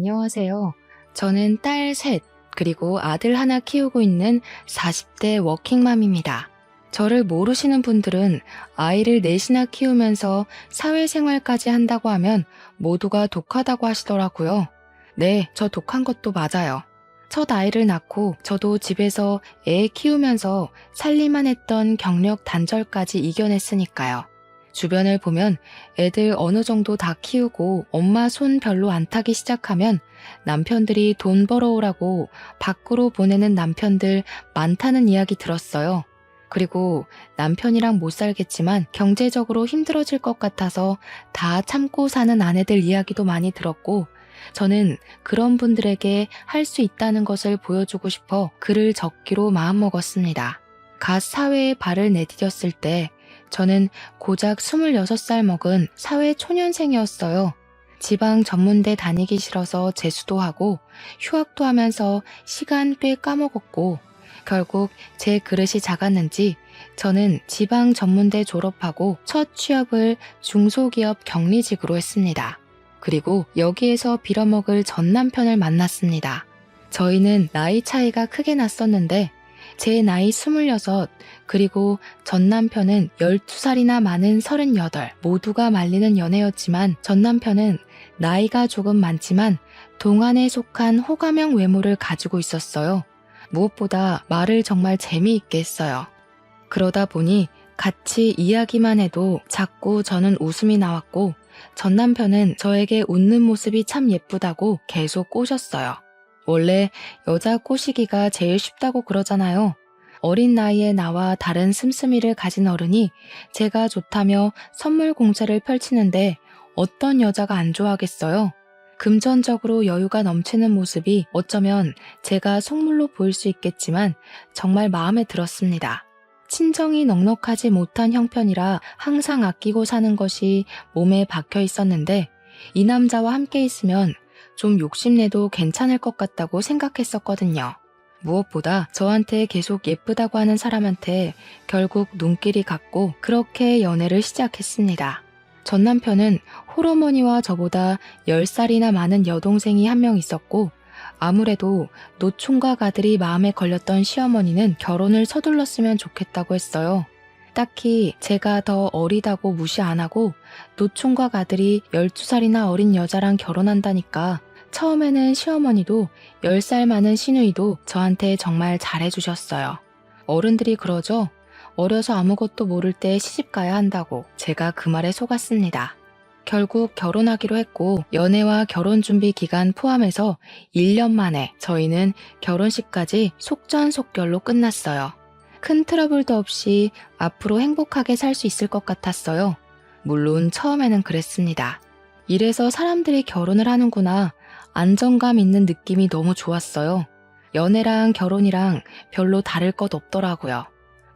안녕하세요. 저는 딸 셋, 그리고 아들 하나 키우고 있는 40대 워킹맘입니다. 저를 모르시는 분들은 아이를 넷이나 키우면서 사회생활까지 한다고 하면 모두가 독하다고 하시더라고요. 네, 저 독한 것도 맞아요. 첫 아이를 낳고 저도 집에서 애 키우면서 살림만 했던 경력 단절까지 이겨냈으니까요. 주변을 보면 애들 어느 정도 다 키우고 엄마 손 별로 안 타기 시작하면 남편들이 돈 벌어오라고 밖으로 보내는 남편들 많다는 이야기 들었어요. 그리고 남편이랑 못 살겠지만 경제적으로 힘들어질 것 같아서 다 참고 사는 아내들 이야기도 많이 들었고, 저는 그런 분들에게 할 수 있다는 것을 보여주고 싶어 글을 적기로 마음먹었습니다. 갓 사회에 발을 내디뎠을 때 저는 고작 26살 먹은 사회 초년생이었어요. 지방 전문대 다니기 싫어서 재수도 하고 휴학도 하면서 시간 꽤 까먹었고, 결국 제 그릇이 작았는지 저는 지방 전문대 졸업하고 첫 취업을 중소기업 경리직으로 했습니다. 그리고 여기에서 빌어먹을 전 남편을 만났습니다. 저희는 나이 차이가 크게 났었는데 제 나이 26, 그리고 전 남편은 12살이나 많은 38, 모두가 말리는 연애였지만 전 남편은 나이가 조금 많지만 동안에 속한 호감형 외모를 가지고 있었어요. 무엇보다 말을 정말 재미있게 했어요. 그러다 보니 같이 이야기만 해도 자꾸 저는 웃음이 나왔고, 전 남편은 저에게 웃는 모습이 참 예쁘다고 계속 꼬셨어요. 원래 여자 꼬시기가 제일 쉽다고 그러잖아요. 어린 나이에 나와 다른 씀씀이를 가진 어른이 제가 좋다며 선물 공세를 펼치는데 어떤 여자가 안 좋아하겠어요? 금전적으로 여유가 넘치는 모습이 어쩌면 제가 속물로 보일 수 있겠지만 정말 마음에 들었습니다. 친정이 넉넉하지 못한 형편이라 항상 아끼고 사는 것이 몸에 박혀 있었는데, 이 남자와 함께 있으면 좀 욕심내도 괜찮을 것 같다고 생각했었거든요. 무엇보다 저한테 계속 예쁘다고 하는 사람한테 결국 눈길이 갔고 그렇게 연애를 시작했습니다. 전 남편은 홀어머니와 저보다 10살이나 많은 여동생이 한 명 있었고, 아무래도 노총각 아들이 마음에 걸렸던 시어머니는 결혼을 서둘렀으면 좋겠다고 했어요. 딱히 제가 더 어리다고 무시 안 하고 노총각 아들이 12살이나 어린 여자랑 결혼한다니까 처음에는 시어머니도 10살 많은 시누이도 저한테 정말 잘해주셨어요. 어른들이 그러죠. 어려서 아무것도 모를 때 시집가야 한다고. 제가 그 말에 속았습니다. 결국 결혼하기로 했고 연애와 결혼 준비 기간 포함해서 1년 만에 저희는 결혼식까지 속전속결로 끝났어요. 큰 트러블도 없이 앞으로 행복하게 살 수 있을 것 같았어요. 물론 처음에는 그랬습니다. 이래서 사람들이 결혼을 하는구나. 안정감 있는 느낌이 너무 좋았어요. 연애랑 결혼이랑 별로 다를 것 없더라고요.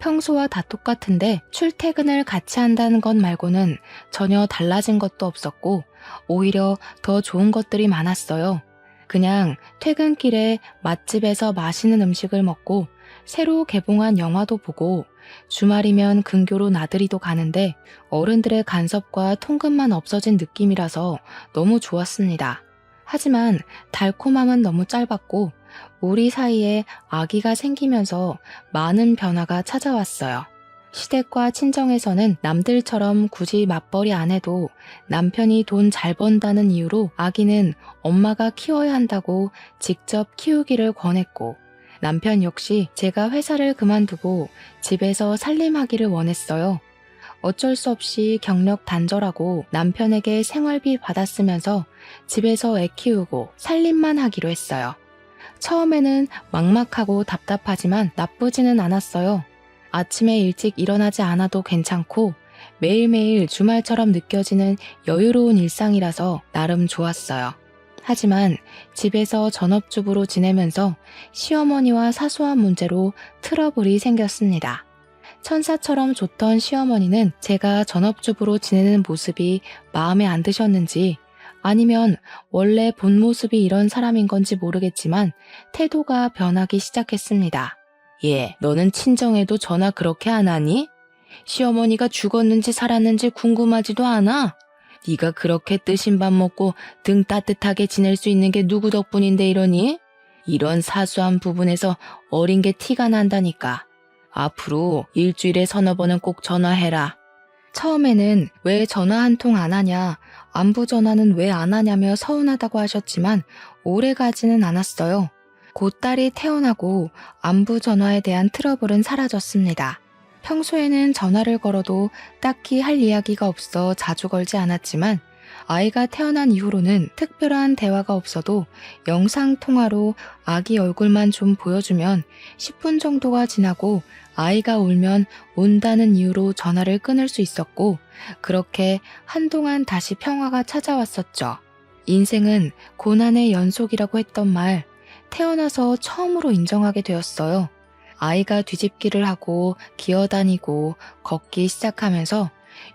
평소와 다 똑같은데 출퇴근을 같이 한다는 것 말고는 전혀 달라진 것도 없었고 오히려 더 좋은 것들이 많았어요. 그냥 퇴근길에 맛집에서 맛있는 음식을 먹고 새로 개봉한 영화도 보고 주말이면 근교로 나들이도 가는데 어른들의 간섭과 통금만 없어진 느낌이라서 너무 좋았습니다. 하지만 달콤함은 너무 짧았고 우리 사이에 아기가 생기면서 많은 변화가 찾아왔어요. 시댁과 친정에서는 남들처럼 굳이 맞벌이 안 해도 남편이 돈 잘 번다는 이유로 아기는 엄마가 키워야 한다고 직접 키우기를 권했고, 남편 역시 제가 회사를 그만두고 집에서 살림하기를 원했어요. 어쩔 수 없이 경력 단절하고 남편에게 생활비 받았으면서 집에서 애 키우고 살림만 하기로 했어요. 처음에는 막막하고 답답하지만 나쁘지는 않았어요. 아침에 일찍 일어나지 않아도 괜찮고 매일매일 주말처럼 느껴지는 여유로운 일상이라서 나름 좋았어요. 하지만 집에서 전업주부로 지내면서 시어머니와 사소한 문제로 트러블이 생겼습니다. 천사처럼 좋던 시어머니는 제가 전업주부로 지내는 모습이 마음에 안 드셨는지 아니면 원래 본 모습이 이런 사람인 건지 모르겠지만 태도가 변하기 시작했습니다. 얘, 너는 친정에도 전화 그렇게 안 하니? 시어머니가 죽었는지 살았는지 궁금하지도 않아? 네가 그렇게 뜨신 밥 먹고 등 따뜻하게 지낼 수 있는 게 누구 덕분인데 이러니? 이런 사소한 부분에서 어린 게 티가 난다니까. 앞으로 일주일에 서너 번은 꼭 전화해라. 처음에는 왜 전화 한 통 안 하냐, 안부 전화는 왜 안 하냐며 서운하다고 하셨지만 오래 가지는 않았어요. 곧 딸이 태어나고 안부 전화에 대한 트러블은 사라졌습니다. 평소에는 전화를 걸어도 딱히 할 이야기가 없어 자주 걸지 않았지만 아이가 태어난 이후로는 특별한 대화가 없어도 영상통화로 아기 얼굴만 좀 보여주면 10분 정도가 지나고 아이가 울면 운다는 이유로 전화를 끊을 수 있었고 그렇게 한동안 다시 평화가 찾아왔었죠. 인생은 고난의 연속이라고 했던 말 태어나서 처음으로 인정하게 되었어요. 아이가 뒤집기를 하고 기어다니고 걷기 시작하면서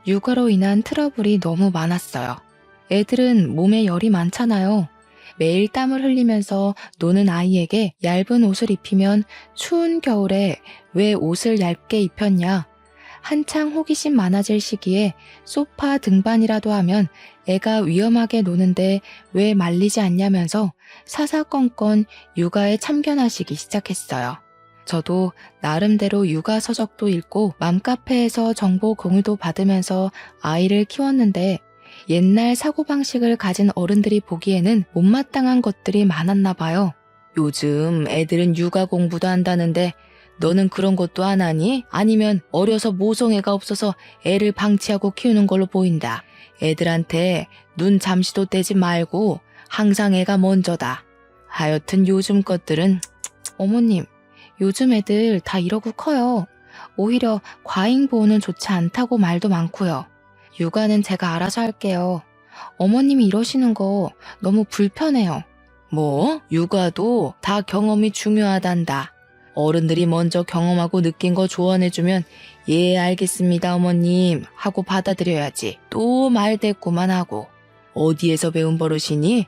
육아로 인한 트러블이 너무 많았어요. 애들은 몸에 열이 많잖아요. 매일 땀을 흘리면서 노는 아이에게 얇은 옷을 입히면 추운 겨울에 왜 옷을 얇게 입혔냐? 한창 호기심 많아질 시기에 소파 등반이라도 하면 애가 위험하게 노는데 왜 말리지 않냐면서 사사건건 육아에 참견하시기 시작했어요. 저도 나름대로 육아 서적도 읽고 맘카페에서 정보 공유도 받으면서 아이를 키웠는데 옛날 사고방식을 가진 어른들이 보기에는 못마땅한 것들이 많았나 봐요. 요즘 애들은 육아 공부도 한다는데 너는 그런 것도 안 하니? 아니면 어려서 모성애가 없어서 애를 방치하고 키우는 걸로 보인다. 애들한테 눈 잠시도 떼지 말고 항상 애가 먼저다. 하여튼 요즘 것들은 어머님, 요즘 애들 다 이러고 커요. 오히려 과잉 보호는 좋지 않다고 말도 많고요. 육아는 제가 알아서 할게요. 어머님이 이러시는 거 너무 불편해요. 뭐? 육아도 다 경험이 중요하단다. 어른들이 먼저 경험하고 느낀 거 조언해주면 예 알겠습니다 어머님 하고 받아들여야지. 또 말대꾸만 하고. 어디에서 배운 버릇이니?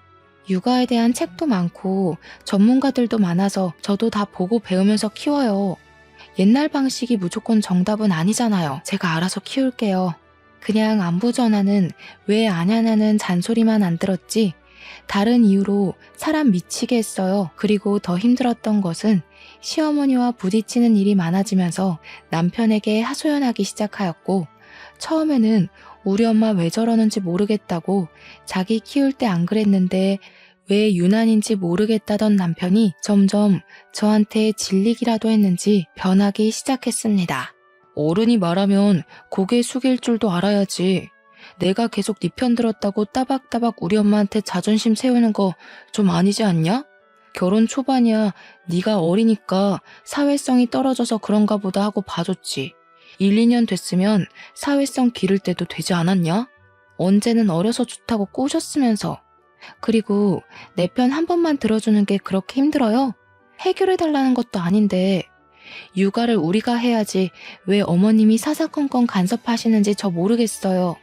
육아에 대한 책도 많고 전문가들도 많아서 저도 다 보고 배우면서 키워요. 옛날 방식이 무조건 정답은 아니잖아요. 제가 알아서 키울게요. 그냥 안부 전화는 왜 안 하냐는 잔소리만 안 들었지 다른 이유로 사람 미치게 했어요. 그리고 더 힘들었던 것은 시어머니와 부딪히는 일이 많아지면서 남편에게 하소연하기 시작하였고 처음에는 우리 엄마 왜 저러는지 모르겠다고 자기 키울 때 안 그랬는데 왜 유난인지 모르겠다던 남편이 점점 저한테 질리기라도 했는지 변하기 시작했습니다. 어른이 말하면 고개 숙일 줄도 알아야지. 내가 계속 네 편 들었다고 따박따박 우리 엄마한테 자존심 세우는 거 좀 아니지 않냐? 결혼 초반이야. 네가 어리니까 사회성이 떨어져서 그런가 보다 하고 봐줬지. 1, 2년 됐으면 사회성 기를 때도 되지 않았냐? 언제는 어려서 좋다고 꼬셨으면서. 그리고 내 편 한 번만 들어주는 게 그렇게 힘들어요? 해결해달라는 것도 아닌데 육아를 우리가 해야지 왜 어머님이 사사건건 간섭하시는지 저 모르겠어요.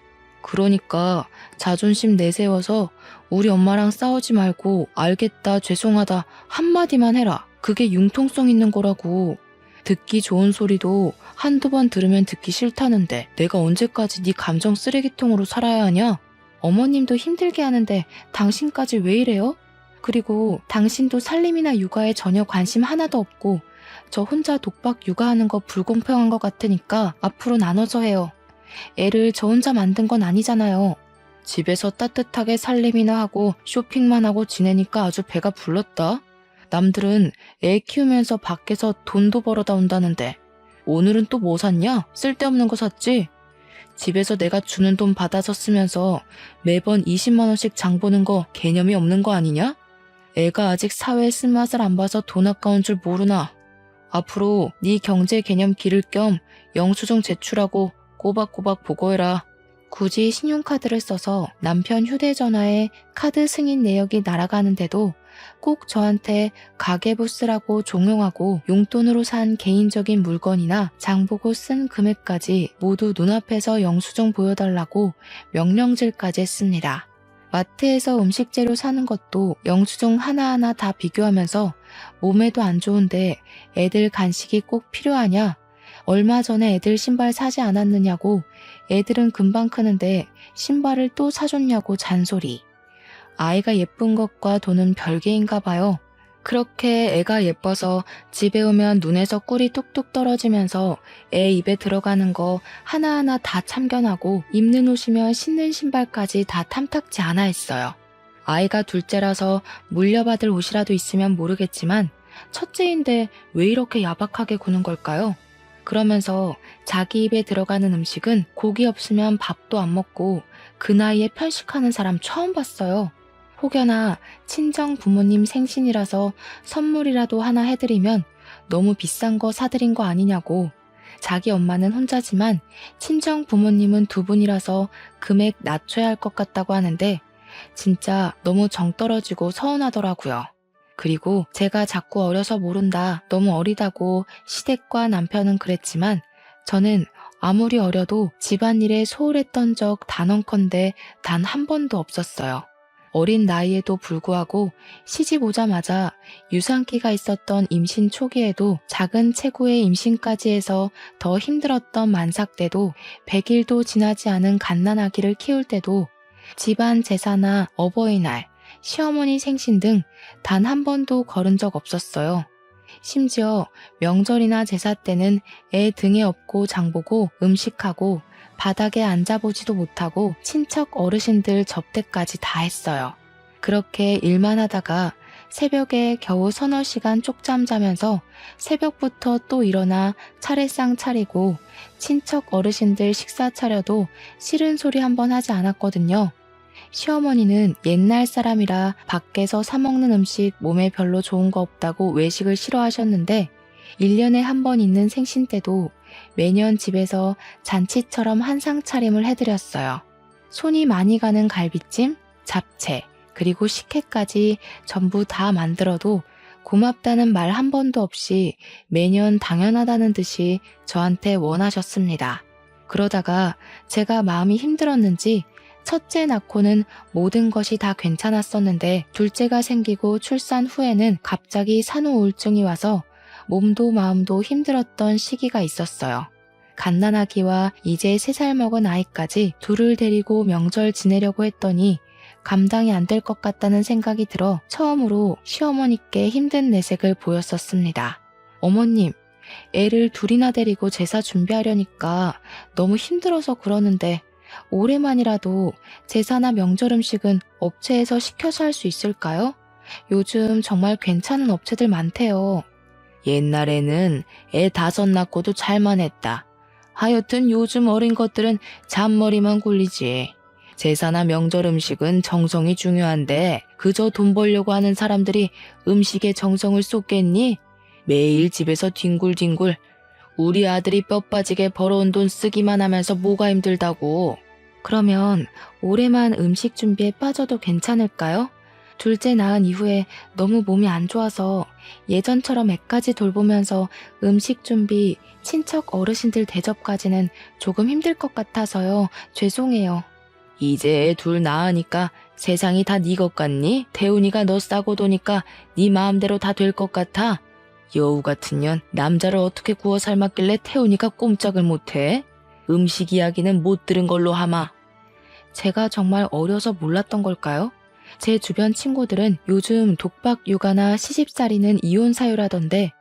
그러니까 자존심 내세워서 우리 엄마랑 싸우지 말고 알겠다 죄송하다 한마디만 해라. 그게 융통성 있는 거라고. 듣기 좋은 소리도 한두 번 들으면 듣기 싫다는데 내가 언제까지 네 감정 쓰레기통으로 살아야 하냐? 어머님도 힘들게 하는데 당신까지 왜 이래요? 그리고 당신도 살림이나 육아에 전혀 관심 하나도 없고 저 혼자 독박 육아하는 거 불공평한 것 같으니까 앞으로 나눠서 해요. 애를 저 혼자 만든 건 아니잖아요. 집에서 따뜻하게 살림이나 하고 쇼핑만 하고 지내니까 아주 배가 불렀다. 남들은 애 키우면서 밖에서 돈도 벌어다 온다는데 오늘은 또 뭐 샀냐? 쓸데없는 거 샀지? 집에서 내가 주는 돈 받아서 쓰면서 매번 20만 원씩 장 보는 거 개념이 없는 거 아니냐? 애가 아직 사회의 쓴맛을 안 봐서 돈 아까운 줄 모르나? 앞으로 네 경제 개념 기를 겸 영수증 제출하고 꼬박꼬박 보고해라. 굳이 신용카드를 써서 남편 휴대전화에 카드 승인 내역이 날아가는데도 꼭 저한테 가계부 쓰라고 종용하고 용돈으로 산 개인적인 물건이나 장보고 쓴 금액까지 모두 눈앞에서 영수증 보여달라고 명령질까지 했습니다. 마트에서 음식 재료 사는 것도 영수증 하나하나 다 비교하면서 몸에도 안 좋은데 애들 간식이 꼭 필요하냐? 얼마 전에 애들 신발 사지 않았느냐고, 애들은 금방 크는데 신발을 또 사줬냐고 잔소리. 아이가 예쁜 것과 돈은 별개인가 봐요. 그렇게 애가 예뻐서 집에 오면 눈에서 꿀이 뚝뚝 떨어지면서 애 입에 들어가는 거 하나하나 다 참견하고 입는 옷이면 신는 신발까지 다 탐탁지 않아 했어요. 아이가 둘째라서 물려받을 옷이라도 있으면 모르겠지만 첫째인데 왜 이렇게 야박하게 구는 걸까요? 그러면서 자기 입에 들어가는 음식은 고기 없으면 밥도 안 먹고 그 나이에 편식하는 사람 처음 봤어요. 혹여나 친정 부모님 생신이라서 선물이라도 하나 해드리면 너무 비싼 거 사드린 거 아니냐고. 자기 엄마는 혼자지만 친정 부모님은 두 분이라서 금액 낮춰야 할 것 같다고 하는데 진짜 너무 정 떨어지고 서운하더라고요. 그리고 제가 자꾸 어려서 모른다, 너무 어리다고 시댁과 남편은 그랬지만 저는 아무리 어려도 집안일에 소홀했던 적 단언컨대 단 한 번도 없었어요. 어린 나이에도 불구하고 시집 오자마자 유산기가 있었던 임신 초기에도 작은 체구의 임신까지 해서 더 힘들었던 만삭 때도 100일도 지나지 않은 갓난아기를 키울 때도 집안 제사나 어버이날, 시어머니 생신 등 단 한 번도 거른 적 없었어요. 심지어 명절이나 제사 때는 애 등에 업고 장보고 음식하고 바닥에 앉아보지도 못하고 친척 어르신들 접대까지 다 했어요. 그렇게 일만 하다가 새벽에 겨우 서너 시간 쪽잠 자면서 새벽부터 또 일어나 차례상 차리고 친척 어르신들 식사 차려도 싫은 소리 한 번 하지 않았거든요. 시어머니는 옛날 사람이라 밖에서 사 먹는 음식 몸에 별로 좋은 거 없다고 외식을 싫어하셨는데 1년에 한 번 있는 생신 때도 매년 집에서 잔치처럼 한상 차림을 해드렸어요. 손이 많이 가는 갈비찜, 잡채, 그리고 식혜까지 전부 다 만들어도 고맙다는 말 한 번도 없이 매년 당연하다는 듯이 저한테 원하셨습니다. 그러다가 제가 마음이 힘들었는지 첫째 낳고는 모든 것이 다 괜찮았었는데 둘째가 생기고 출산 후에는 갑자기 산후 우울증이 와서 몸도 마음도 힘들었던 시기가 있었어요. 갓난아기와 이제 3살 먹은 아이까지 둘을 데리고 명절 지내려고 했더니 감당이 안 될 것 같다는 생각이 들어 처음으로 시어머니께 힘든 내색을 보였었습니다. 어머님, 애를 둘이나 데리고 제사 준비하려니까 너무 힘들어서 그러는데 올해만이라도 제사나 명절 음식은 업체에서 시켜서 할 수 있을까요? 요즘 정말 괜찮은 업체들 많대요. 옛날에는 애 5 낳고도 잘만 했다. 하여튼 요즘 어린 것들은 잔머리만 굴리지. 제사나 명절 음식은 정성이 중요한데 그저 돈 벌려고 하는 사람들이 음식에 정성을 쏟겠니? 매일 집에서 뒹굴뒹굴 우리 아들이 뼈 빠지게 벌어온 돈 쓰기만 하면서 뭐가 힘들다고. 그러면 올해만 음식 준비에 빠져도 괜찮을까요? 둘째 낳은 이후에 너무 몸이 안 좋아서 예전처럼 애까지 돌보면서 음식 준비, 친척 어르신들 대접까지는 조금 힘들 것 같아서요. 죄송해요. 이제 애 둘 낳으니까 세상이 다 네 것 같니? 태훈이가 너 싸고 도니까 네 마음대로 다 될 것 같아? 여우 같은 년, 남자를 어떻게 구워 삶았길래 태훈이가 꼼짝을 못해? 음식 이야기는 못 들은 걸로 하마. 제가 정말 어려서 몰랐던 걸까요? 제 주변 친구들은 요즘 독박 육아나 시집살이는 이혼 사유라던데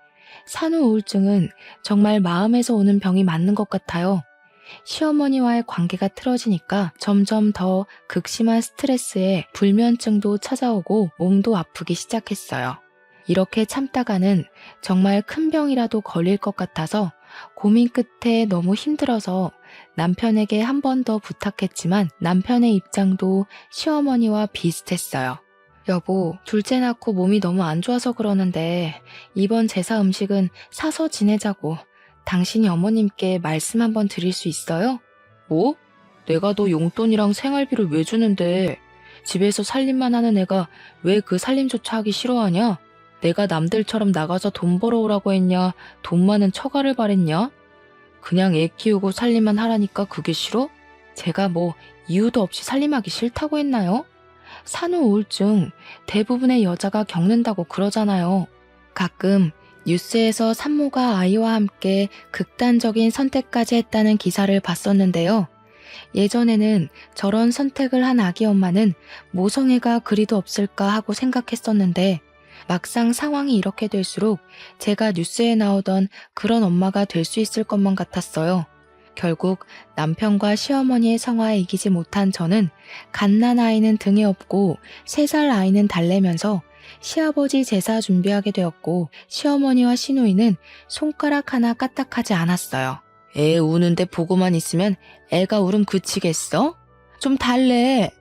산후 우울증은 정말 마음에서 오는 병이 맞는 것 같아요. 시어머니와의 관계가 틀어지니까 점점 더 극심한 스트레스에 불면증도 찾아오고 몸도 아프기 시작했어요. 이렇게 참다가는 정말 큰 병이라도 걸릴 것 같아서 고민 끝에 너무 힘들어서 남편에게 한 번 더 부탁했지만 남편의 입장도 시어머니와 비슷했어요. 여보, 둘째 낳고 몸이 너무 안 좋아서 그러는데 이번 제사 음식은 사서 지내자고 당신이 어머님께 말씀 한번 드릴 수 있어요? 뭐? 내가 너 용돈이랑 생활비를 왜 주는데 집에서 살림만 하는 애가 왜 그 살림조차 하기 싫어하냐? 내가 남들처럼 나가서 돈 벌어오라고 했냐? 돈 많은 처가를 바랬냐? 그냥 애 키우고 살림만 하라니까 그게 싫어? 제가 뭐 이유도 없이 살림하기 싫다고 했나요? 산후 우울증 대부분의 여자가 겪는다고 그러잖아요. 가끔 뉴스에서 산모가 아이와 함께 극단적인 선택까지 했다는 기사를 봤었는데요. 예전에는 저런 선택을 한 아기 엄마는 모성애가 그리도 없을까 하고 생각했었는데 막상 상황이 이렇게 될수록 제가 뉴스에 나오던 그런 엄마가 될 수 있을 것만 같았어요. 결국 남편과 시어머니의 성화에 이기지 못한 저는 갓난아이는 등에 업고 3살 아이는 달래면서 시아버지 제사 준비하게 되었고 시어머니와 시누이는 손가락 하나 까딱하지 않았어요. 애 우는데 보고만 있으면 애가 울음 그치겠어? 좀 달래.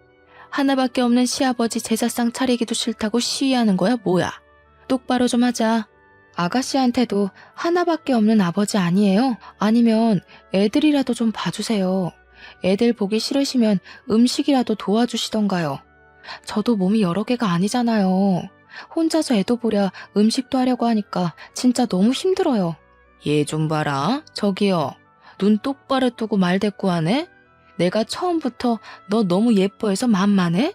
하나밖에 없는 시아버지 제사상 차리기도 싫다고 시위하는 거야 뭐야? 똑바로 좀 하자. 아가씨한테도 하나밖에 없는 아버지 아니에요? 아니면 애들이라도 좀 봐주세요. 애들 보기 싫으시면 음식이라도 도와주시던가요. 저도 몸이 여러 개가 아니잖아요. 혼자서 애도 보랴 음식도 하려고 하니까 진짜 너무 힘들어요. 얘 좀 봐라. 저기요. 눈 똑바로 뜨고 말 대꾸하네? 내가 처음부터 너 너무 예뻐해서 만만해?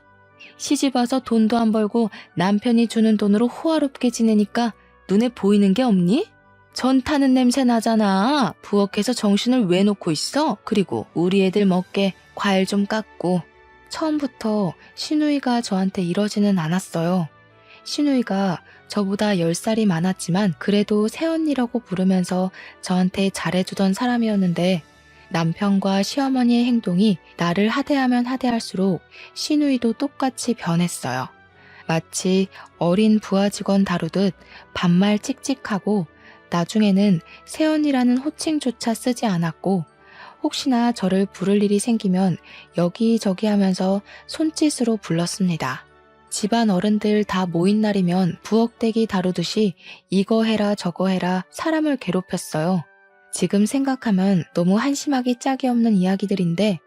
시집 와서 돈도 안 벌고 남편이 주는 돈으로 호화롭게 지내니까 눈에 보이는 게 없니? 전 타는 냄새 나잖아. 부엌에서 정신을 왜 놓고 있어? 그리고 우리 애들 먹게 과일 좀 깎고. 처음부터 시누이가 저한테 이러지는 않았어요. 시누이가 저보다 10살이 많았지만 그래도 새언니라고 부르면서 저한테 잘해주던 사람이었는데 남편과 시어머니의 행동이 나를 하대하면 하대할수록 시누이도 똑같이 변했어요. 마치 어린 부하 직원 다루듯 반말 찍찍하고 나중에는 새언니라는 호칭조차 쓰지 않았고 혹시나 저를 부를 일이 생기면 여기저기 하면서 손짓으로 불렀습니다. 집안 어른들 다 모인 날이면 부엌대기 다루듯이 이거 해라 저거 해라 사람을 괴롭혔어요. 지금 생각하면 너무 한심하기 짝이 없는 이야기들인데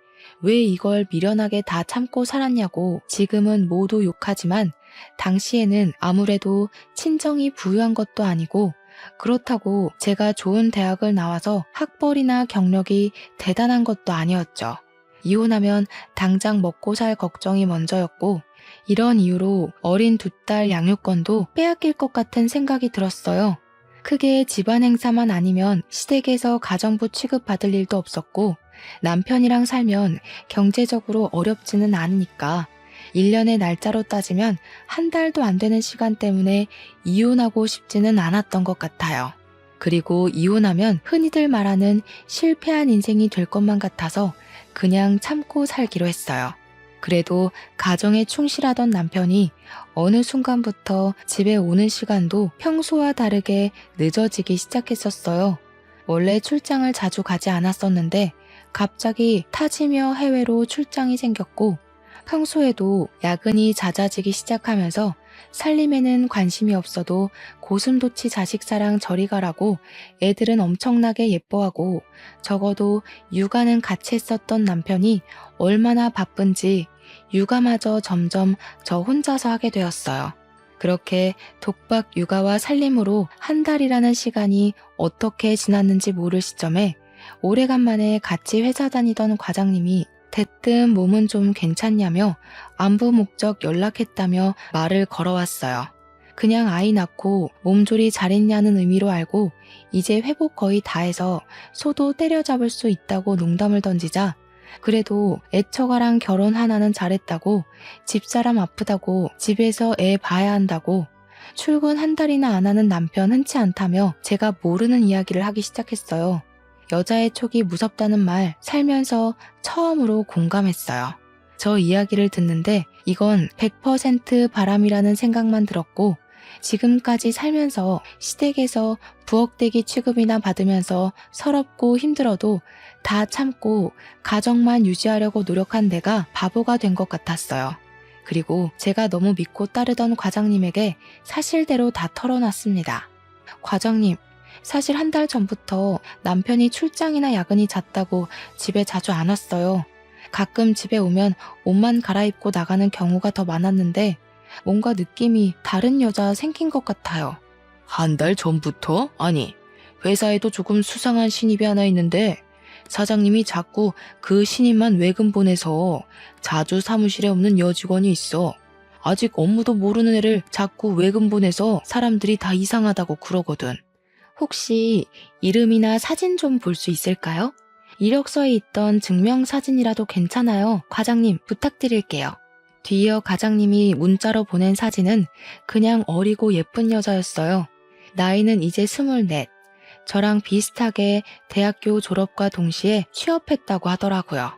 왜 이걸 미련하게 다 참고 살았냐고 지금은 모두 욕하지만 당시에는 아무래도 친정이 부유한 것도 아니고 그렇다고 제가 좋은 대학을 나와서 학벌이나 경력이 대단한 것도 아니었죠. 이혼하면 당장 먹고 살 걱정이 먼저였고 이런 이유로 어린 2딸 양육권도 빼앗길 것 같은 생각이 들었어요. 크게 집안 행사만 아니면 시댁에서 가정부 취급받을 일도 없었고 남편이랑 살면 경제적으로 어렵지는 않으니까 1년의 날짜로 따지면 한 달도 안 되는 시간 때문에 이혼하고 싶지는 않았던 것 같아요. 그리고 이혼하면 흔히들 말하는 실패한 인생이 될 것만 같아서 그냥 참고 살기로 했어요. 그래도 가정에 충실하던 남편이 어느 순간부터 집에 오는 시간도 평소와 다르게 늦어지기 시작했었어요. 원래 출장을 자주 가지 않았었는데 갑자기 타지며 해외로 출장이 생겼고 평소에도 야근이 잦아지기 시작하면서 살림에는 관심이 없어도 고슴도치 자식 사랑 저리 가라고 애들은 엄청나게 예뻐하고 적어도 육아는 같이 했었던 남편이 얼마나 바쁜지 육아마저 점점 저 혼자서 하게 되었어요. 그렇게 독박 육아와 살림으로 한 달이라는 시간이 어떻게 지났는지 모를 시점에 오래간만에 같이 회사 다니던 과장님이 대뜸 몸은 좀 괜찮냐며 안부 목적 연락했다며 말을 걸어왔어요. 그냥 아이 낳고 몸조리 잘했냐는 의미로 알고 이제 회복 거의 다 해서 소도 때려잡을 수 있다고 농담을 던지자 그래도 애처가랑 결혼 하나는 잘했다고 집사람 아프다고 집에서 애 봐야 한다고 출근 한 달이나 안 하는 남편 흔치 않다며 제가 모르는 이야기를 하기 시작했어요. 여자의 촉이 무섭다는 말 살면서 처음으로 공감했어요. 저 이야기를 듣는데 이건 100% 바람이라는 생각만 들었고 지금까지 살면서 시댁에서 부엌대기 취급이나 받으면서 서럽고 힘들어도 다 참고 가정만 유지하려고 노력한 내가 바보가 된 것 같았어요. 그리고 제가 너무 믿고 따르던 과장님에게 사실대로 다 털어놨습니다. 과장님, 사실 한 달 전부터 남편이 출장이나 야근이 잦다고 집에 자주 안 왔어요. 가끔 집에 오면 옷만 갈아입고 나가는 경우가 더 많았는데 뭔가 느낌이 다른 여자 생긴 것 같아요. 한 달 전부터? 아니, 회사에도 조금 수상한 신입이 하나 있는데 사장님이 자꾸 그 신입만 외근 보내서 자주 사무실에 없는 여직원이 있어. 아직 업무도 모르는 애를 자꾸 외근 보내서 사람들이 다 이상하다고 그러거든. 혹시 이름이나 사진 좀 볼 수 있을까요? 이력서에 있던 증명사진이라도 괜찮아요. 과장님, 부탁드릴게요. 뒤이어 과장님이 문자로 보낸 사진은 그냥 어리고 예쁜 여자였어요. 나이는 이제 24. 저랑 비슷하게 대학교 졸업과 동시에 취업했다고 하더라고요.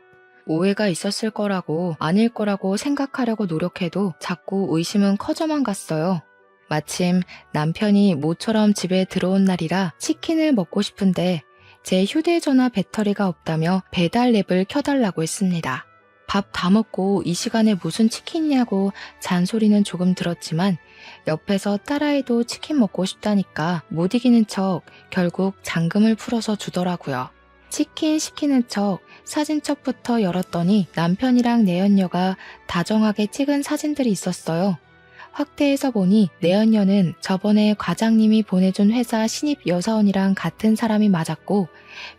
오해가 있었을 거라고 아닐 거라고 생각하려고 노력해도 자꾸 의심은 커져만 갔어요. 마침 남편이 모처럼 집에 들어온 날이라 치킨을 먹고 싶은데 제 휴대전화 배터리가 없다며 배달 앱을 켜달라고 했습니다. 밥 다 먹고 이 시간에 무슨 치킨이냐고 잔소리는 조금 들었지만 옆에서 딸아이도 치킨 먹고 싶다니까 못 이기는 척 결국 잔금을 풀어서 주더라고요. 치킨 시키는 척 사진첩부터 열었더니 남편이랑 내연녀가 다정하게 찍은 사진들이 있었어요. 확대해서 보니 내연녀는 저번에 과장님이 보내준 회사 신입 여사원이랑 같은 사람이 맞았고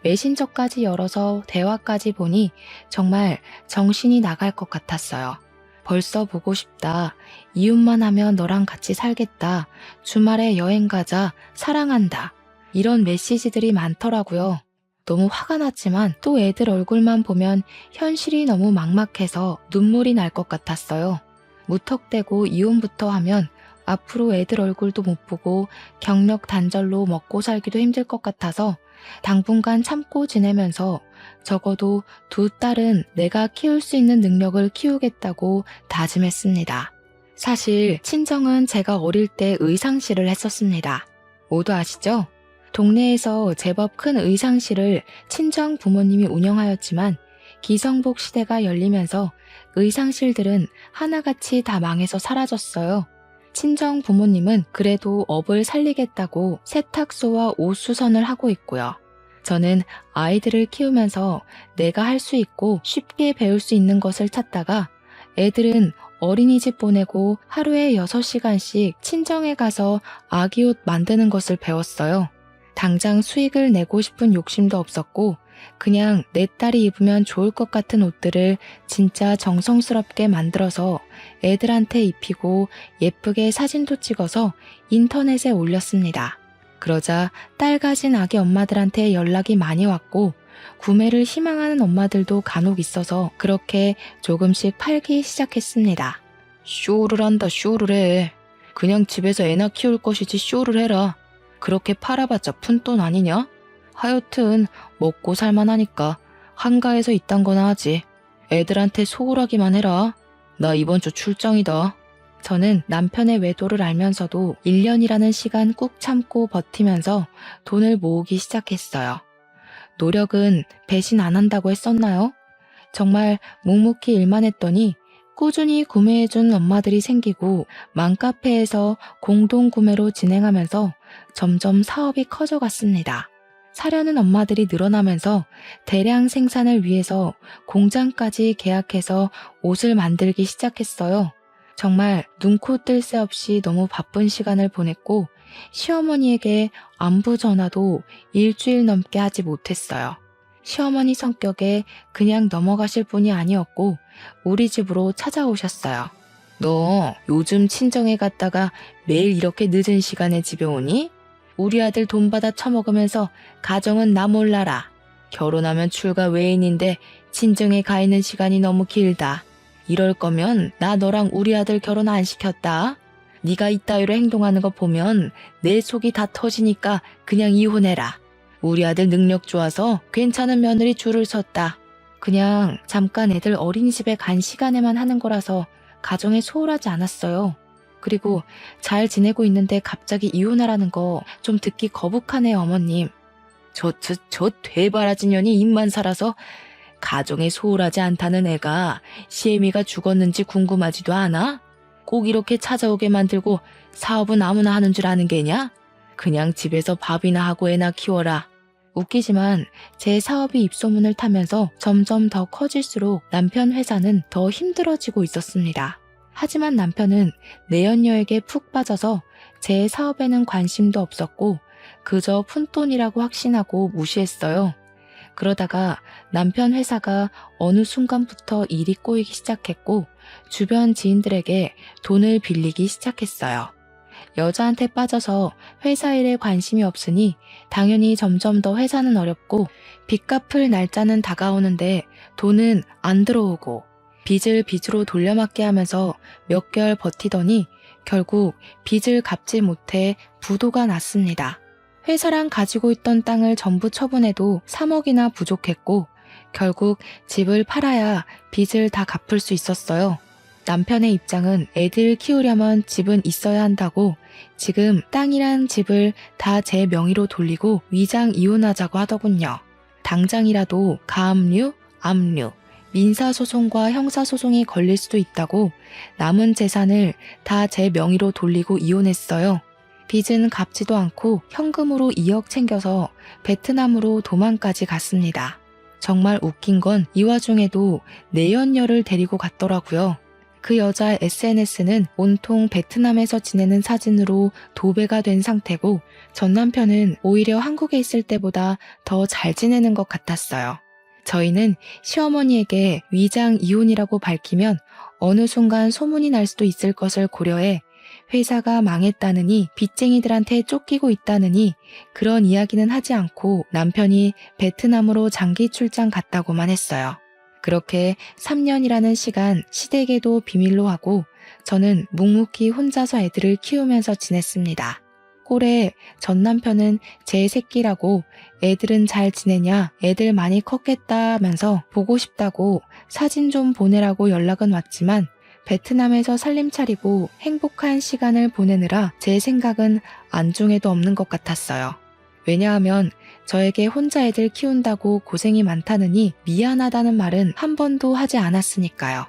메신저까지 열어서 대화까지 보니 정말 정신이 나갈 것 같았어요. 벌써 보고 싶다. 이웃만 하면 너랑 같이 살겠다. 주말에 여행 가자. 사랑한다. 이런 메시지들이 많더라고요. 너무 화가 났지만 또 애들 얼굴만 보면 현실이 너무 막막해서 눈물이 날 것 같았어요. 무턱대고 이혼부터 하면 앞으로 애들 얼굴도 못 보고 경력 단절로 먹고 살기도 힘들 것 같아서 당분간 참고 지내면서 적어도 두 딸은 내가 키울 수 있는 능력을 키우겠다고 다짐했습니다. 사실 친정은 제가 어릴 때 의상실을 했었습니다. 모두 아시죠? 동네에서 제법 큰 의상실을 친정 부모님이 운영하였지만 기성복 시대가 열리면서 의상실들은 하나같이 다 망해서 사라졌어요. 친정 부모님은 그래도 업을 살리겠다고 세탁소와 옷수선을 하고 있고요. 저는 아이들을 키우면서 내가 할 수 있고 쉽게 배울 수 있는 것을 찾다가 애들은 어린이집 보내고 하루에 6시간씩 친정에 가서 아기 옷 만드는 것을 배웠어요. 당장 수익을 내고 싶은 욕심도 없었고 그냥 내 딸이 입으면 좋을 것 같은 옷들을 진짜 정성스럽게 만들어서 애들한테 입히고 예쁘게 사진도 찍어서 인터넷에 올렸습니다. 그러자 딸 가진 아기 엄마들한테 연락이 많이 왔고 구매를 희망하는 엄마들도 간혹 있어서 그렇게 조금씩 팔기 시작했습니다. 쇼를 한다 쇼를 해. 그냥 집에서 애나 키울 것이지 쇼를 해라. 그렇게 팔아봤자 푼돈 아니냐? 하여튼 먹고 살만하니까 한가해서 이딴 거나 하지. 애들한테 소홀하기만 해라. 나 이번 주 출장이다. 저는 남편의 외도를 알면서도 1년이라는 시간 꾹 참고 버티면서 돈을 모으기 시작했어요. 노력은 배신 안 한다고 했었나요? 정말 묵묵히 일만 했더니 꾸준히 구매해준 엄마들이 생기고 맘카페에서 공동구매로 진행하면서 점점 사업이 커져갔습니다. 사려는 엄마들이 늘어나면서 대량 생산을 위해서 공장까지 계약해서 옷을 만들기 시작했어요. 정말 눈코 뜰 새 없이 너무 바쁜 시간을 보냈고 시어머니에게 안부 전화도 일주일 넘게 하지 못했어요. 시어머니 성격에 그냥 넘어가실 분이 아니었고 우리 집으로 찾아오셨어요. 너 요즘 친정에 갔다가 매일 이렇게 늦은 시간에 집에 오니? 우리 아들 돈 받아 처먹으면서 가정은 나 몰라라. 결혼하면 출가 외인인데 친정에 가 있는 시간이 너무 길다. 이럴 거면 나 너랑 우리 아들 결혼 안 시켰다. 네가 이따위로 행동하는 거 보면 내 속이 다 터지니까 그냥 이혼해라. 우리 아들 능력 좋아서 괜찮은 며느리 줄을 섰다. 그냥 잠깐 애들 어린이집에 간 시간에만 하는 거라서 가정에 소홀하지 않았어요. 그리고 잘 지내고 있는데 갑자기 이혼하라는 거 좀 듣기 거북하네요, 어머님. 저 되바라진 년이 입만 살아서 가정에 소홀하지 않다는 애가 시애미가 죽었는지 궁금하지도 않아? 꼭 이렇게 찾아오게 만들고 사업은 아무나 하는 줄 아는 게냐? 그냥 집에서 밥이나 하고 애나 키워라. 웃기지만 제 사업이 입소문을 타면서 점점 더 커질수록 남편 회사는 더 힘들어지고 있었습니다. 하지만 남편은 내연녀에게 푹 빠져서 제 사업에는 관심도 없었고 그저 푼돈이라고 확신하고 무시했어요. 그러다가 남편 회사가 어느 순간부터 일이 꼬이기 시작했고 주변 지인들에게 돈을 빌리기 시작했어요. 여자한테 빠져서 회사 일에 관심이 없으니 당연히 점점 더 회사는 어렵고 빚 갚을 날짜는 다가오는데 돈은 안 들어오고 빚을 빚으로 돌려막게 하면서 몇 개월 버티더니 결국 빚을 갚지 못해 부도가 났습니다. 회사랑 가지고 있던 땅을 전부 처분해도 3억이나 부족했고 결국 집을 팔아야 빚을 다 갚을 수 있었어요. 남편의 입장은 애들 키우려면 집은 있어야 한다고 지금 땅이랑 집을 다 제 명의로 돌리고 위장 이혼하자고 하더군요. 당장이라도 가압류, 압류, 민사소송과 형사소송이 걸릴 수도 있다고 남은 재산을 다 제 명의로 돌리고 이혼했어요. 빚은 갚지도 않고 현금으로 2억 챙겨서 베트남으로 도망까지 갔습니다. 정말 웃긴 건 이 와중에도 내연녀를 데리고 갔더라고요. 그 여자 SNS는 온통 베트남에서 지내는 사진으로 도배가 된 상태고 전 남편은 오히려 한국에 있을 때보다 더 잘 지내는 것 같았어요. 저희는 시어머니에게 위장 이혼이라고 밝히면 어느 순간 소문이 날 수도 있을 것을 고려해 회사가 망했다느니 빚쟁이들한테 쫓기고 있다느니 그런 이야기는 하지 않고 남편이 베트남으로 장기 출장 갔다고만 했어요. 그렇게 3년이라는 시간 시댁에도 비밀로 하고 저는 묵묵히 혼자서 애들을 키우면서 지냈습니다. 꼴에 전 남편은 제 새끼라고 애들은 잘 지내냐, 애들 많이 컸겠다 하면서 보고 싶다고 사진 좀 보내라고 연락은 왔지만 베트남에서 살림 차리고 행복한 시간을 보내느라 제 생각은 안중에도 없는 것 같았어요. 왜냐하면 저에게 혼자 애들 키운다고 고생이 많다느니 미안하다는 말은 한 번도 하지 않았으니까요.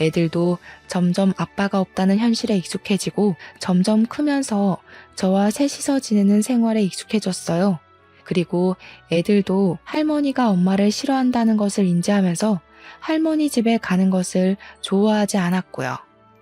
애들도 점점 아빠가 없다는 현실에 익숙해지고 점점 크면서 저와 셋이서 지내는 생활에 익숙해졌어요. 그리고 애들도 할머니가 엄마를 싫어한다는 것을 인지하면서 할머니 집에 가는 것을 좋아하지 않았고요.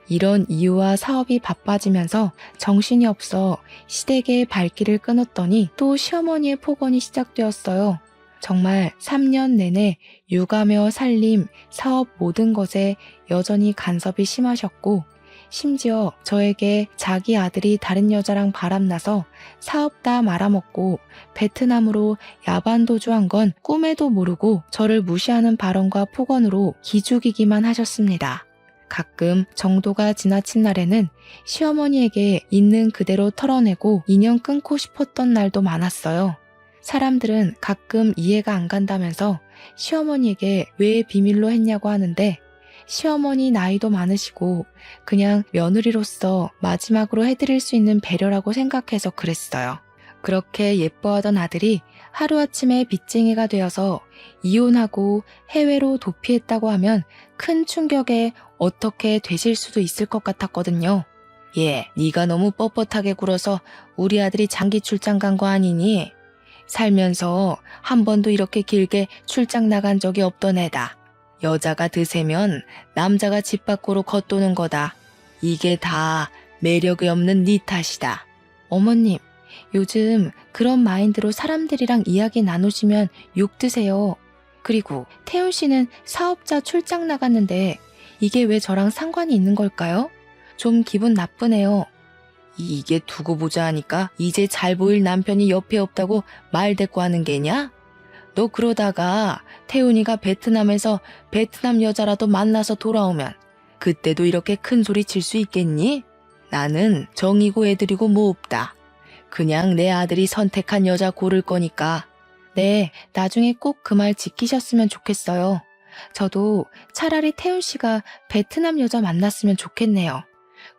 이런 이유와 사업이 바빠지면서 정신이 없어 시댁의 발길을 끊었더니 또 시어머니의 폭언이 시작되었어요. 정말 3년 내내 육아며 살림, 사업 모든 것에 여전히 간섭이 심하셨고 심지어 저에게 자기 아들이 다른 여자랑 바람나서 사업 다 말아먹고 베트남으로 야반도주한 건 꿈에도 모르고 저를 무시하는 발언과 폭언으로 기죽이기만 하셨습니다. 가끔 정도가 지나친 날에는 시어머니에게 있는 그대로 털어내고 인연 끊고 싶었던 날도 많았어요. 사람들은 가끔 이해가 안 간다면서 시어머니에게 왜 비밀로 했냐고 하는데 시어머니 나이도 많으시고 그냥 며느리로서 마지막으로 해드릴 수 있는 배려라고 생각해서 그랬어요. 그렇게 예뻐하던 아들이 하루아침에 빚쟁이가 되어서 이혼하고 해외로 도피했다고 하면 큰 충격에 어떻게 되실 수도 있을 것 같았거든요. 네가 너무 뻣뻣하게 굴어서 우리 아들이 장기 출장 간 거 아니니? 살면서 한 번도 이렇게 길게 출장 나간 적이 없던 애다. 여자가 드세면 남자가 집 밖으로 겉도는 거다. 이게 다 매력이 없는 네 탓이다. 어머님, 요즘 그런 마인드로 사람들이랑 이야기 나누시면 욕 드세요. 그리고 태훈 씨는 사업자 출장 나갔는데 이게 왜 저랑 상관이 있는 걸까요? 좀 기분 나쁘네요. 이게 두고 보자 하니까 이제 잘 보일 남편이 옆에 없다고 말대꾸하는 게냐? 너 그러다가 태훈이가 베트남에서 베트남 여자라도 만나서 돌아오면 그때도 이렇게 큰 소리 칠 수 있겠니? 나는 정이고 애들이고 뭐 없다. 그냥 내 아들이 선택한 여자 고를 거니까. 네, 나중에 꼭 그 말 지키셨으면 좋겠어요. 저도 차라리 태훈 씨가 베트남 여자 만났으면 좋겠네요.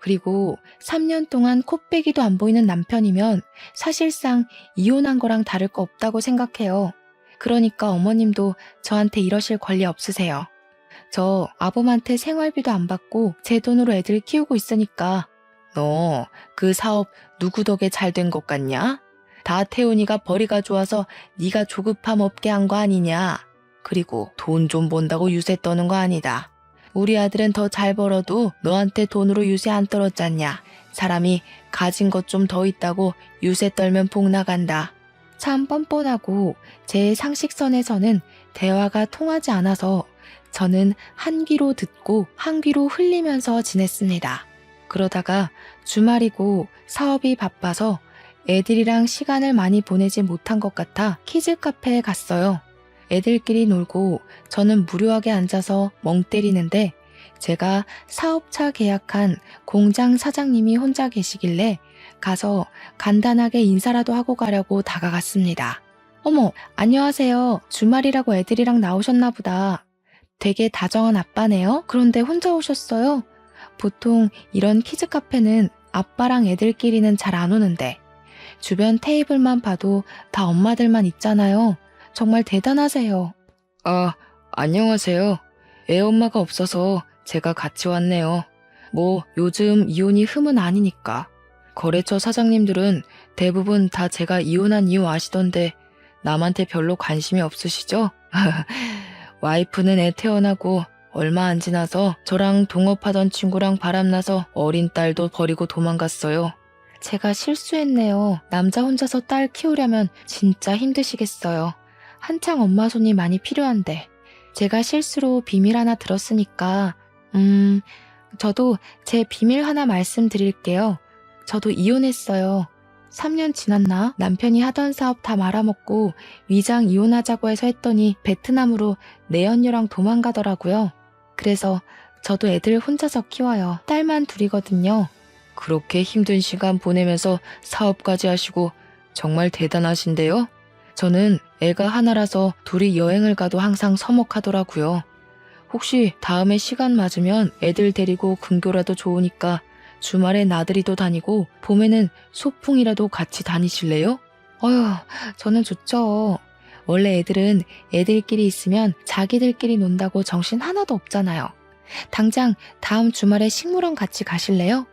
그리고 3년 동안 콧배기도 안 보이는 남편이면 사실상 이혼한 거랑 다를 거 없다고 생각해요. 그러니까 어머님도 저한테 이러실 권리 없으세요. 저 아범한테 생활비도 안 받고 제 돈으로 애들 키우고 있으니까. 너 그 사업 누구 덕에 잘 된 것 같냐? 다 태훈이가 벌이가 좋아서 네가 조급함 없게 한 거 아니냐? 그리고 돈 좀 번다고 유세 떠는 거 아니다. 우리 아들은 더 잘 벌어도 너한테 돈으로 유세 안 떨었잖냐. 사람이 가진 것 좀 더 있다고 유세 떨면 복 나간다. 참 뻔뻔하고 제 상식선에서는 대화가 통하지 않아서 저는 한 귀로 듣고 한 귀로 흘리면서 지냈습니다. 그러다가 주말이고 사업이 바빠서 애들이랑 시간을 많이 보내지 못한 것 같아 키즈 카페에 갔어요. 애들끼리 놀고 저는 무료하게 앉아서 멍 때리는데 제가 사업차 계약한 공장 사장님이 혼자 계시길래 가서 간단하게 인사라도 하고 가려고 다가갔습니다. 어머, 안녕하세요. 주말이라고 애들이랑 나오셨나 보다. 되게 다정한 아빠네요. 그런데 혼자 오셨어요? 보통 이런 키즈 카페는 아빠랑 애들끼리는 잘 안 오는데 주변 테이블만 봐도 다 엄마들만 있잖아요. 정말 대단하세요. 아, 안녕하세요. 애 엄마가 없어서 제가 같이 왔네요. 뭐 요즘 이혼이 흠은 아니니까. 거래처 사장님들은 대부분 다 제가 이혼한 이유 아시던데 남한테 별로 관심이 없으시죠? 와이프는 애 태어나고 얼마 안 지나서 저랑 동업하던 친구랑 바람나서 어린 딸도 버리고 도망갔어요. 제가 실수했네요. 남자 혼자서 딸 키우려면 진짜 힘드시겠어요. 한창 엄마 손이 많이 필요한데. 제가 실수로 비밀 하나 들었으니까 저도 제 비밀 하나 말씀드릴게요. 저도 이혼했어요. 3년 지났나? 남편이 하던 사업 다 말아먹고 위장 이혼하자고 해서 했더니 베트남으로 내연녀랑 도망가더라고요. 그래서 저도 애들 혼자서 키워요. 딸만 둘이거든요. 그렇게 힘든 시간 보내면서 사업까지 하시고 정말 대단하신데요? 저는 애가 하나라서 둘이 여행을 가도 항상 서먹하더라고요. 혹시 다음에 시간 맞으면 애들 데리고 근교라도 좋으니까 주말에 나들이도 다니고 봄에는 소풍이라도 같이 다니실래요? 어휴, 저는 좋죠. 원래 애들은 애들끼리 있으면 자기들끼리 논다고 정신 하나도 없잖아요. 당장 다음 주말에 식물원 같이 가실래요?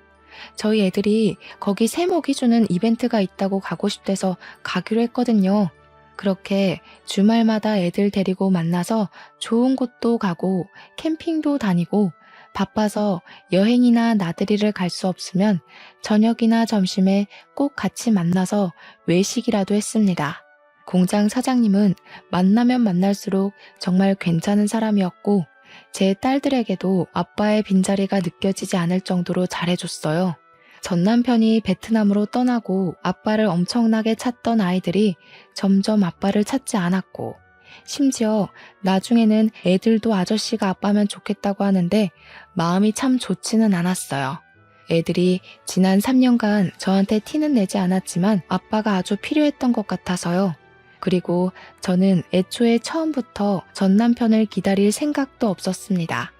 저희 애들이 거기 새 먹이 주는 이벤트가 있다고 가고 싶대서 가기로 했거든요. 그렇게 주말마다 애들 데리고 만나서 좋은 곳도 가고 캠핑도 다니고 바빠서 여행이나 나들이를 갈 수 없으면 저녁이나 점심에 꼭 같이 만나서 외식이라도 했습니다. 공장 사장님은 만나면 만날수록 정말 괜찮은 사람이었고 제 딸들에게도 아빠의 빈자리가 느껴지지 않을 정도로 잘해줬어요. 전 남편이 베트남으로 떠나고 아빠를 엄청나게 찾던 아이들이 점점 아빠를 찾지 않았고 심지어 나중에는 애들도 아저씨가 아빠면 좋겠다고 하는데 마음이 참 좋지는 않았어요. 애들이 지난 3년간 저한테 티는 내지 않았지만 아빠가 아주 필요했던 것 같아서요. 그리고 저는 애초에 처음부터 전 남편을 기다릴 생각도 없었습니다.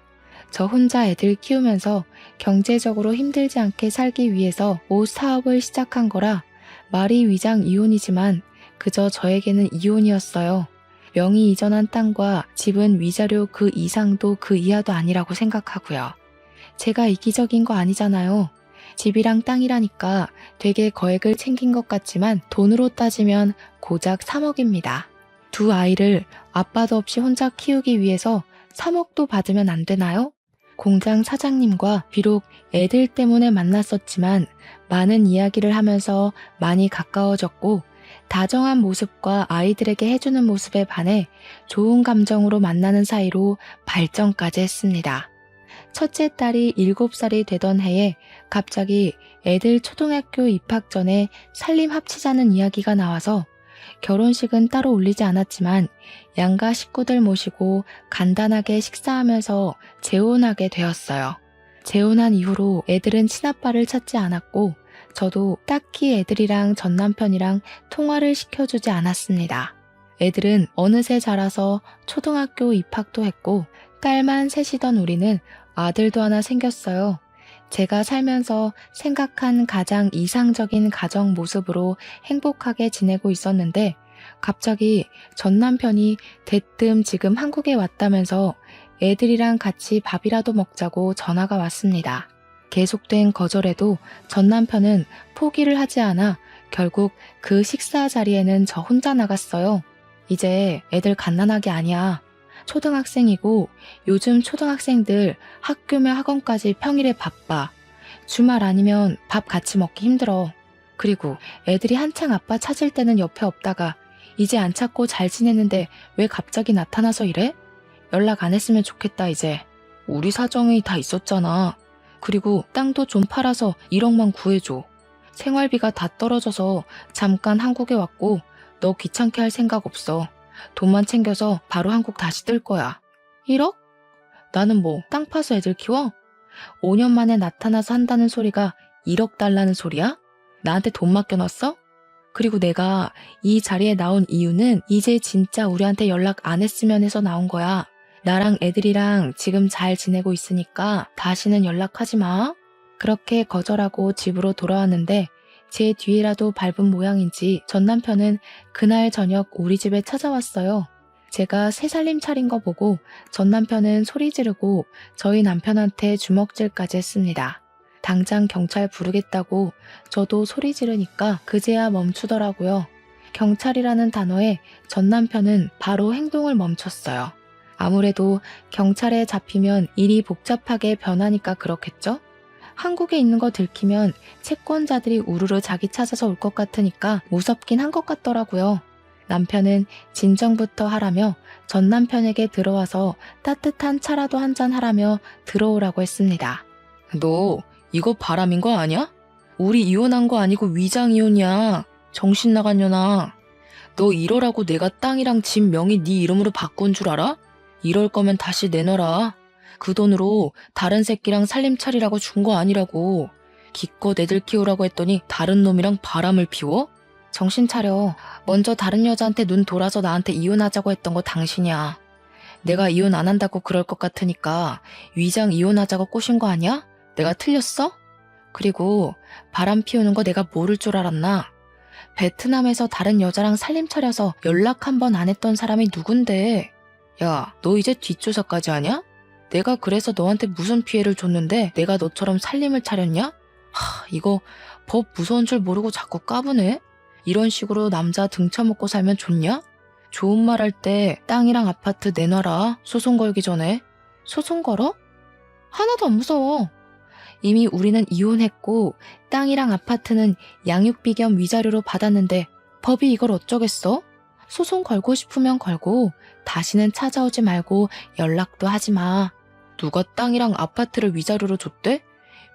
저 혼자 애들 키우면서 경제적으로 힘들지 않게 살기 위해서 옷 사업을 시작한 거라 말이 위장 이혼이지만 그저 저에게는 이혼이었어요. 명의 이전한 땅과 집은 위자료 그 이상도 그 이하도 아니라고 생각하고요. 제가 이기적인 거 아니잖아요. 집이랑 땅이라니까 되게 거액을 챙긴 것 같지만 돈으로 따지면 고작 3억입니다. 두 아이를 아빠도 없이 혼자 키우기 위해서 3억도 받으면 안 되나요? 공장 사장님과 비록 애들 때문에 만났었지만 많은 이야기를 하면서 많이 가까워졌고 다정한 모습과 아이들에게 해주는 모습에 반해 좋은 감정으로 만나는 사이로 발전까지 했습니다. 첫째 딸이 7살이 되던 해에 갑자기 애들 초등학교 입학 전에 살림 합치자는 이야기가 나와서 결혼식은 따로 올리지 않았지만 양가 식구들 모시고 간단하게 식사하면서 재혼하게 되었어요. 재혼한 이후로 애들은 친아빠를 찾지 않았고 저도 딱히 애들이랑 전 남편이랑 통화를 시켜주지 않았습니다. 애들은 어느새 자라서 초등학교 입학도 했고 딸만 셋이던 우리는 아들도 하나 생겼어요. 제가 살면서 생각한 가장 이상적인 가정 모습으로 행복하게 지내고 있었는데 갑자기 전 남편이 대뜸 지금 한국에 왔다면서 애들이랑 같이 밥이라도 먹자고 전화가 왔습니다. 계속된 거절에도 전 남편은 포기를 하지 않아 결국 그 식사 자리에는 저 혼자 나갔어요. 이제 애들 갓난아기 아니야. 초등학생이고 요즘 초등학생들 학교며 학원까지 평일에 바빠. 주말 아니면 밥 같이 먹기 힘들어. 그리고 애들이 한창 아빠 찾을 때는 옆에 없다가 이제 안 찾고 잘 지내는데 왜 갑자기 나타나서 이래? 연락 안 했으면 좋겠다 이제. 우리 사정이 다 있었잖아. 그리고 땅도 좀 팔아서 1억만 구해줘. 생활비가 다 떨어져서 잠깐 한국에 왔고 너 귀찮게 할 생각 없어. 돈만 챙겨서 바로 한국 다시 뜰 거야. 1억? 나는 뭐 땅 파서 애들 키워? 5년 만에 나타나서 한다는 소리가 1억 달라는 소리야? 나한테 돈 맡겨놨어? 그리고 내가 이 자리에 나온 이유는 이제 진짜 우리한테 연락 안 했으면 해서 나온 거야. 나랑 애들이랑 지금 잘 지내고 있으니까 다시는 연락하지 마. 그렇게 거절하고 집으로 돌아왔는데 제 뒤에라도 밟은 모양인지 전 남편은 그날 저녁 우리 집에 찾아왔어요. 제가 새살림 차린 거 보고 전 남편은 소리 지르고 저희 남편한테 주먹질까지 했습니다. 당장 경찰 부르겠다고 저도 소리 지르니까 그제야 멈추더라고요. 경찰이라는 단어에 전 남편은 바로 행동을 멈췄어요. 아무래도 경찰에 잡히면 일이 복잡하게 변하니까 그렇겠죠? 한국에 있는 거 들키면 채권자들이 우르르 자기 찾아서 올 것 같으니까 무섭긴 한 것 같더라고요. 남편은 진정부터 하라며 전 남편에게 들어와서 따뜻한 차라도 한잔 하라며 들어오라고 했습니다. 너 이거 바람인 거 아니야? 우리 이혼한 거 아니고 위장 이혼이야. 정신 나간 년아. 너 이러라고 내가 땅이랑 집 명의 네 이름으로 바꾼 줄 알아? 이럴 거면 다시 내놔라. 그 돈으로 다른 새끼랑 살림 차리라고 준 거 아니라고. 기껏 애들 키우라고 했더니 다른 놈이랑 바람을 피워? 정신 차려. 먼저 다른 여자한테 눈 돌아서 나한테 이혼하자고 했던 거 당신이야. 내가 이혼 안 한다고 그럴 것 같으니까 위장 이혼하자고 꼬신 거 아니야? 내가 틀렸어? 그리고 바람 피우는 거 내가 모를 줄 알았나? 베트남에서 다른 여자랑 살림 차려서 연락 한 번 안 했던 사람이 누군데? 야, 너 이제 뒷조사까지 하냐? 내가 그래서 너한테 무슨 피해를 줬는데 내가 너처럼 살림을 차렸냐? 이거 법 무서운 줄 모르고 자꾸 까부네? 이런 식으로 남자 등쳐먹고 살면 좋냐? 좋은 말 할 때 땅이랑 아파트 내놔라. 소송 걸기 전에. 소송 걸어? 하나도 안 무서워. 이미 우리는 이혼했고 땅이랑 아파트는 양육비 겸 위자료로 받았는데 법이 이걸 어쩌겠어? 소송 걸고 싶으면 걸고 다시는 찾아오지 말고 연락도 하지 마. 누가 땅이랑 아파트를 위자료로 줬대?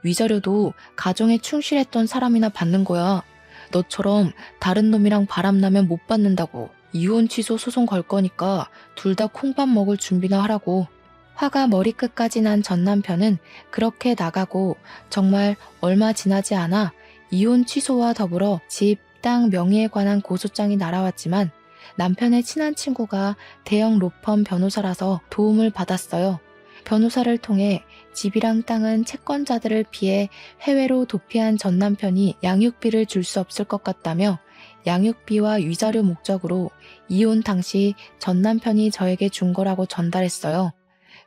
위자료도 가정에 충실했던 사람이나 받는 거야. 너처럼 다른 놈이랑 바람나면 못 받는다고. 이혼 취소 소송 걸 거니까 둘 다 콩밥 먹을 준비나 하라고. 화가 머리끝까지 난 전 남편은 그렇게 나가고 정말 얼마 지나지 않아 이혼 취소와 더불어 집, 땅 명의에 관한 고소장이 날아왔지만 남편의 친한 친구가 대형 로펌 변호사라서 도움을 받았어요. 변호사를 통해 집이랑 땅은 채권자들을 피해 해외로 도피한 전 남편이 양육비를 줄 수 없을 것 같다며 양육비와 위자료 목적으로 이혼 당시 전 남편이 저에게 준 거라고 전달했어요.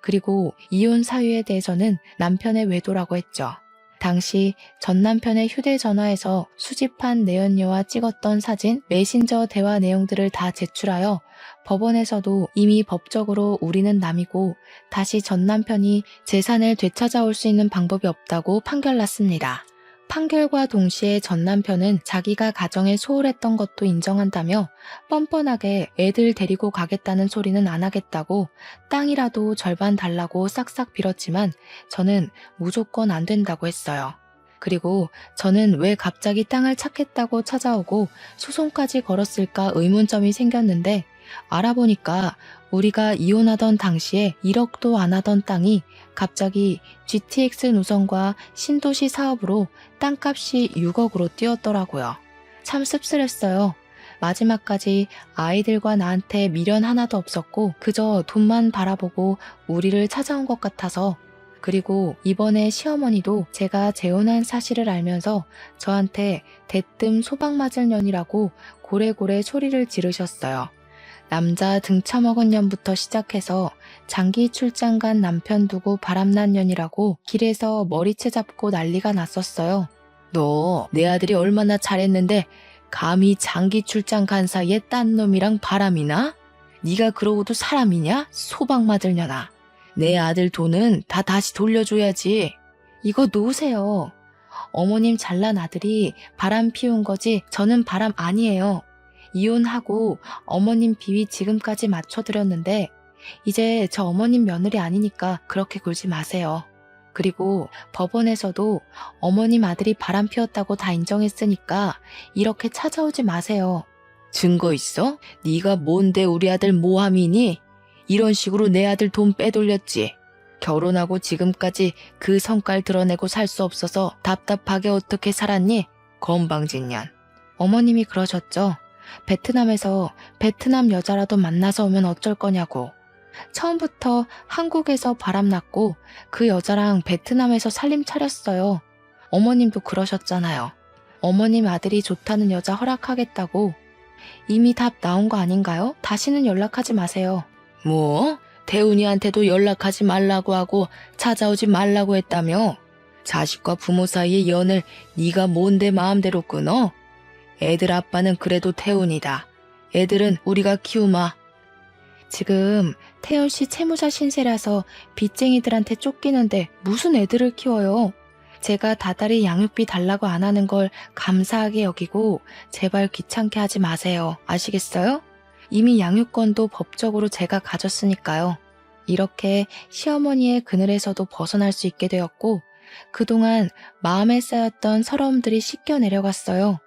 그리고 이혼 사유에 대해서는 남편의 외도라고 했죠. 당시 전 남편의 휴대전화에서 수집한 내연녀와 찍었던 사진, 메신저 대화 내용들을 다 제출하여 법원에서도 이미 법적으로 우리는 남이고 다시 전 남편이 재산을 되찾아올 수 있는 방법이 없다고 판결났습니다. 판결과 동시에 전 남편은 자기가 가정에 소홀했던 것도 인정한다며 뻔뻔하게 애들 데리고 가겠다는 소리는 안 하겠다고 땅이라도 절반 달라고 싹싹 빌었지만 저는 무조건 안 된다고 했어요. 그리고 저는 왜 갑자기 땅을 찾겠다고 찾아오고 소송까지 걸었을까 의문점이 생겼는데 알아보니까 우리가 이혼하던 당시에 1억도 안 하던 땅이 갑자기 GTX 노선과 신도시 사업으로 땅값이 6억으로 뛰었더라고요. 참 씁쓸했어요. 마지막까지 아이들과 나한테 미련 하나도 없었고 그저 돈만 바라보고 우리를 찾아온 것 같아서. 그리고 이번에 시어머니도 제가 재혼한 사실을 알면서 저한테 대뜸 소방 맞을 년이라고 고래고래 소리를 지르셨어요. 남자 등쳐먹은 년부터 시작해서 장기 출장 간 남편 두고 바람난 년이라고 길에서 머리채 잡고 난리가 났었어요. 너 내 아들이 얼마나 잘했는데 감히 장기 출장 간 사이에 딴 놈이랑 바람이나? 네가 그러고도 사람이냐? 소방 맞을 년아. 내 아들 돈은 다 다시 돌려줘야지. 이거 놓으세요. 어머님 잘난 아들이 바람 피운 거지 저는 바람 아니에요. 이혼하고 어머님 비위 지금까지 맞춰드렸는데 이제 저 어머님 며느리 아니니까 그렇게 굴지 마세요. 그리고 법원에서도 어머님 아들이 바람 피웠다고 다 인정했으니까 이렇게 찾아오지 마세요. 증거 있어? 네가 뭔데 우리 아들 모함이니? 이런 식으로 내 아들 돈 빼돌렸지. 결혼하고 지금까지 그 성깔 드러내고 살 수 없어서 답답하게 어떻게 살았니? 건방진년. 어머님이 그러셨죠. 베트남에서 베트남 여자라도 만나서 오면 어쩔 거냐고. 처음부터 한국에서 바람났고 그 여자랑 베트남에서 살림 차렸어요. 어머님도 그러셨잖아요. 어머님 아들이 좋다는 여자 허락하겠다고. 이미 답 나온 거 아닌가요? 다시는 연락하지 마세요. 뭐? 태훈이한테도 연락하지 말라고 하고 찾아오지 말라고 했다며? 자식과 부모 사이의 연을 네가 뭔데 마음대로 끊어? 애들 아빠는 그래도 태훈이다. 애들은 우리가 키우마. 지금 태훈 씨 채무자 신세라서 빚쟁이들한테 쫓기는데 무슨 애들을 키워요? 제가 다달이 양육비 달라고 안 하는 걸 감사하게 여기고 제발 귀찮게 하지 마세요. 아시겠어요? 이미 양육권도 법적으로 제가 가졌으니까요. 이렇게 시어머니의 그늘에서도 벗어날 수 있게 되었고 그동안 마음에 쌓였던 서러움들이 씻겨 내려갔어요.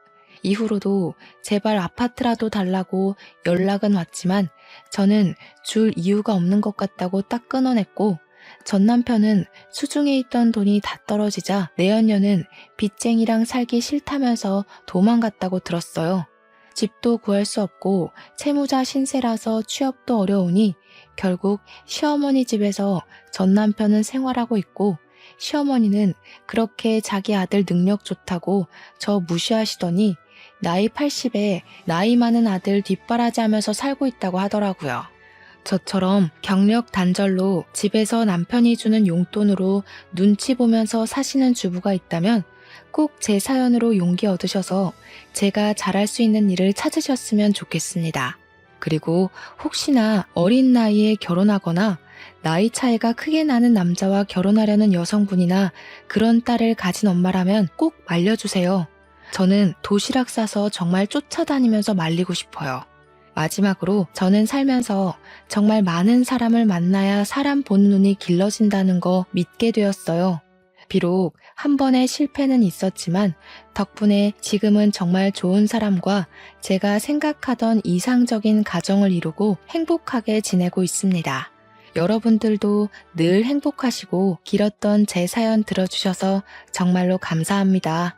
이후로도 제발 아파트라도 달라고 연락은 왔지만 저는 줄 이유가 없는 것 같다고 딱 끊어냈고 전 남편은 수중에 있던 돈이 다 떨어지자 내연녀는 빚쟁이랑 살기 싫다면서 도망갔다고 들었어요. 집도 구할 수 없고 채무자 신세라서 취업도 어려우니 결국 시어머니 집에서 전 남편은 생활하고 있고 시어머니는 그렇게 자기 아들 능력 좋다고 저 무시하시더니 나이 80에 나이 많은 아들 뒷바라지하면서 살고 있다고 하더라고요. 저처럼 경력 단절로 집에서 남편이 주는 용돈으로 눈치 보면서 사시는 주부가 있다면 꼭 제 사연으로 용기 얻으셔서 제가 잘할 수 있는 일을 찾으셨으면 좋겠습니다. 그리고 혹시나 어린 나이에 결혼하거나 나이 차이가 크게 나는 남자와 결혼하려는 여성분이나 그런 딸을 가진 엄마라면 꼭 말려주세요. 저는 도시락 싸서 정말 쫓아다니면서 말리고 싶어요. 마지막으로 저는 살면서 정말 많은 사람을 만나야 사람 보는 눈이 길러진다는 거 믿게 되었어요. 비록 한 번의 실패는 있었지만 덕분에 지금은 정말 좋은 사람과 제가 생각하던 이상적인 가정을 이루고 행복하게 지내고 있습니다. 여러분들도 늘 행복하시고 길었던 제 사연 들어주셔서 정말로 감사합니다.